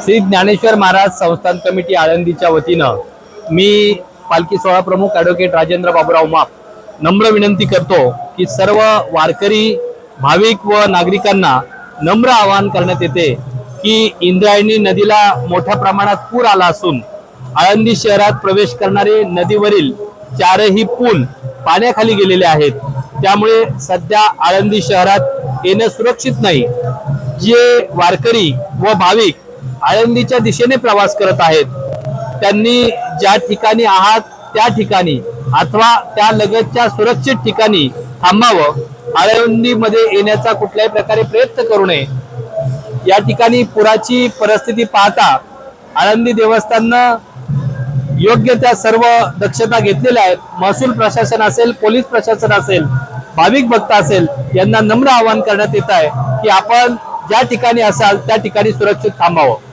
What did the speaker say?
श्री ज्ञानेश्वर महाराज संस्थान कमिटी आळंदीच्या वतीनं मी पालखी सोहळा प्रमुख ॲडव्होकेट राजेंद्र बाबूराव माप नम्र विनंती करतो की सर्व वारकरी भाविक व नागरिकांना नम्र आवाहन करण्यात येते की इंद्रायणी नदीला मोठ्या प्रमाणात पूर आला असून आळंदी शहरात प्रवेश करणारे नदीवरील चारही पूल पाण्याखाली गेलेले आहेत। त्यामुळे सध्या आळंदी शहरात येणं सुरक्षित नाही। जे वारकरी व भाविक आळंदीच्या दिशेने प्रवास करत आहेत त्यांनी ज्या ठिकाणी आहात त्या ठिकाणी अथवा त्या लगतच्या सुरक्षित ठिकाणी थांबावं। आळंदीमध्ये येण्याचा कुठल्याही प्रकारे प्रयत्न करू नये। या ठिकाणी पुराची परिस्थिती पाहता आळंदी देवस्थाननं योग्य त्या सर्व दक्षता घेतलेल्या आहेत। महसूल प्रशासन असेल, पोलीस प्रशासन असेल, भाविक भक्त असेल, यांना नम्र आवाहन करण्यात येत आहे की आपण ज्या ठिकाणी असाल त्या ठिकाणी सुरक्षित थांबावं।